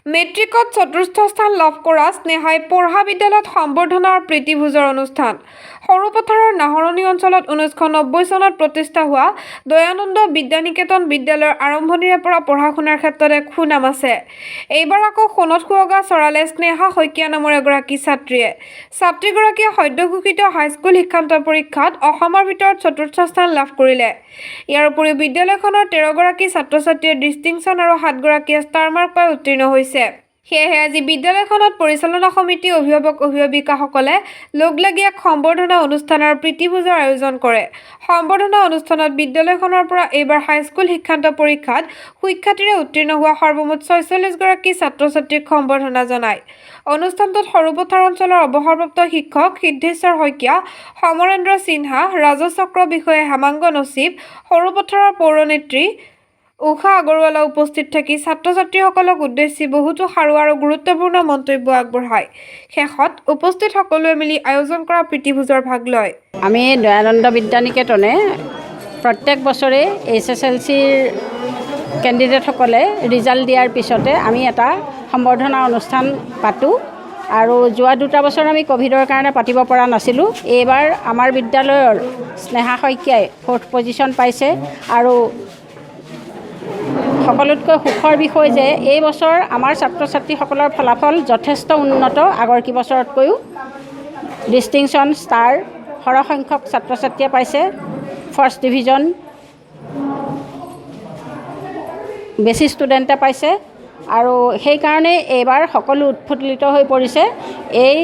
মেট্ৰিকত চতুৰ্থ স্থান লাভ কৰা স্নেহাই পঢ়া বিদ্যালয়ত সম্বৰ্ধনা আৰু প্ৰীতিভোজৰ অনুষ্ঠান। সৰুপথাৰৰ নাহৰণি অঞ্চলত 1990 চনত প্ৰতিষ্ঠা হোৱা দয়ানন্দ বিদ্যানিকেতন বিদ্যালয়ৰ আৰম্ভণিৰে পৰা পঢ়া শুনাৰ ক্ষেত্ৰত এক সুনাম আছে। এইবাৰ আকৌ সোণত সুৱগা চৰালে স্নেহা সaikia নামৰ এগৰাকী ছাত্ৰীয়ে। ছাত্ৰীগৰাকীয়ে সদ্যঘোষিত হাইস্কুল শিক্ষান্ত পৰীক্ষাত অসমৰ ভিতৰত চতুৰ্থ স্থান লাভ কৰিলে। ইয়াৰ উপৰিও বিদ্যালয়খনৰ 13 গৰাকী ছাত্ৰ ছাত্ৰীয়ে ডিষ্টিংশ্যন আৰু 7 গৰাকীয়ে ষ্টাৰ মাৰ্ক পাই উত্তীৰ্ণ হৈছে। সেয়েহে আজি বিদ্যালয়খনত পৰিচালনা সমিতি অভিভাৱক অভিভাৱিকাসকলে লগলাগি এক সম্বৰ্ধনা অনুষ্ঠান আৰু প্ৰীতিভোজৰ আয়োজন কৰে। সম্বৰ্ধনা অনুষ্ঠানত বিদ্যালয়খনৰ পৰা এইবাৰ হাইস্কুল শিক্ষান্ত পৰীক্ষাত সুখ্যাতিৰে উত্তীৰ্ণ হোৱা সৰ্বমুঠ 46 গৰাকী ছাত্ৰ ছাত্ৰীক সম্বৰ্ধনা জনায়। অনুষ্ঠানটোত সৰুপথাৰ অঞ্চলৰ অৱসৰপ্ৰাপ্ত শিক্ষক সিদ্ধেশ্বৰ শইকীয়া, সমৰেন্দ্ৰ সিনহা, ৰাজচক্ৰ বিষয়া হেমাংগ নচিব, সৰুপথাৰৰ পৌৰনেত্ৰী উষা আগৰৱালা উপস্থিত থাকি ছাত্ৰ ছাত্ৰীসকলক উদ্দেশ্যি বহুতো সাৰুৱা আৰু গুৰুত্বপূৰ্ণ মন্তব্য আগবঢ়ায়। শেষত উপস্থিত সকলোৱে মিলি আয়োজন কৰা প্ৰীতিভোজৰ ভাগ লয়। আমি দয়ানন্দ বিদ্যানিকেতনে প্ৰত্যেক বছৰে hslcৰ কেণ্ডিডেটসকলে ৰিজাল্ট দিয়াৰ পিছতে আমি এটা সম্বৰ্ধনা অনুষ্ঠান পাতোঁ আৰু যোৱা 2টা বছৰ আমি ক'ভিডৰ কাৰণে পাতিব পৰা নাছিলোঁ। এইবাৰ আমাৰ বিদ্যালয়ৰ স্নেহা শইকীয়াই 4th পজিশ্যন পাইছে আৰু সকলোতকৈ সুখৰ বিষয় যে এই বছৰ আমাৰ ছাত্ৰ ছাত্ৰীসকলৰ ফলাফল যথেষ্ট উন্নত, আগৰ কেইবছৰতকৈও। ডিষ্টিংশ্যন, ষ্টাৰ সৰহসংখ্যক ছাত্ৰ ছাত্ৰীয়ে পাইছে। ফাৰ্ষ্ট ডিভিজন বেছি ষ্টুডেণ্টে পাইছে আৰু সেইকাৰণে এইবাৰ সকলো উৎফুল্লিত হৈ পৰিছে। এই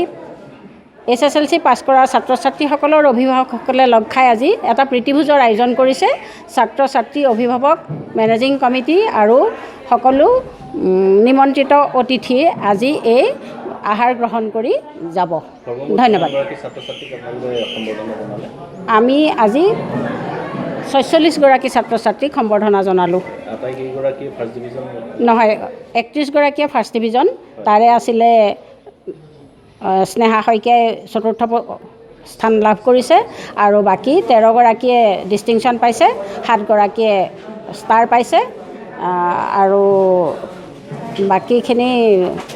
SSLC পাছ কৰা ছাত্ৰ ছাত্ৰীসকলৰ অভিভাৱকসকলে লগ খাই আজি এটা প্ৰীতিভোজৰ আয়োজন কৰিছে। ছাত্ৰ ছাত্ৰী, অভিভাৱক, মেনেজিং কমিটি আৰু সকলো নিমন্ত্ৰিত অতিথি আজি এই আহাৰ গ্ৰহণ কৰি যাব। ধন্যবাদ। আমি আজি 46 গৰাকী ছাত্ৰ ছাত্ৰীক সম্বৰ্ধনা জনালোঁ। নহয়, 31 গৰাকীয়ে ফাৰ্ষ্ট ডিভিজন, তাৰে আছিলে স্নেহা শইকীয়াই 4ৰ্থ স্থান লাভ কৰিছে আৰু বাকী 13 গৰাকীয়ে ডিষ্টিংশ্যন পাইছে, 7 গৰাকীয়ে ষ্টাৰ পাইছে আৰু বাকীখিনি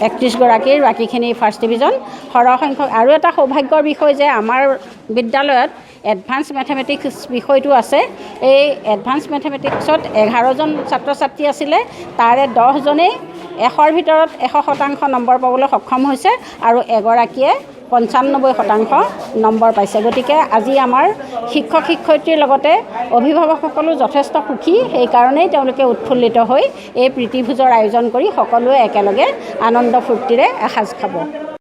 31 গৰাকীৰ বাকীখিনি ফাৰ্ষ্ট ডিভিজন। সৰহসংখ্যক আৰু এটা সৌভাগ্যৰ বিষয় যে আমাৰ বিদ্যালয়ত এডভান্স মেথমেটিক্স বিষয়টো আছে। এই এডভান্স মেথমেটিক্সত 11জন ছাত্ৰ ছাত্ৰী আছিলে, তাৰে 10জনেই 100ৰ ভিতৰত 100% নম্বৰ পাবলৈ সক্ষম হৈছে আৰু এগৰাকীয়ে 95% নম্বৰ পাইছে। গতিকে আজি আমাৰ শিক্ষক শিক্ষয়িত্ৰীৰ লগতে অভিভাৱকসকলো যথেষ্ট সুখী। সেইকাৰণেই তেওঁলোকে উৎফুল্লিত হৈ এই প্ৰীতিভোজৰ আয়োজন কৰি সকলোৱে একেলগে আনন্দ ফূৰ্তিৰে এসাঁজ খাব।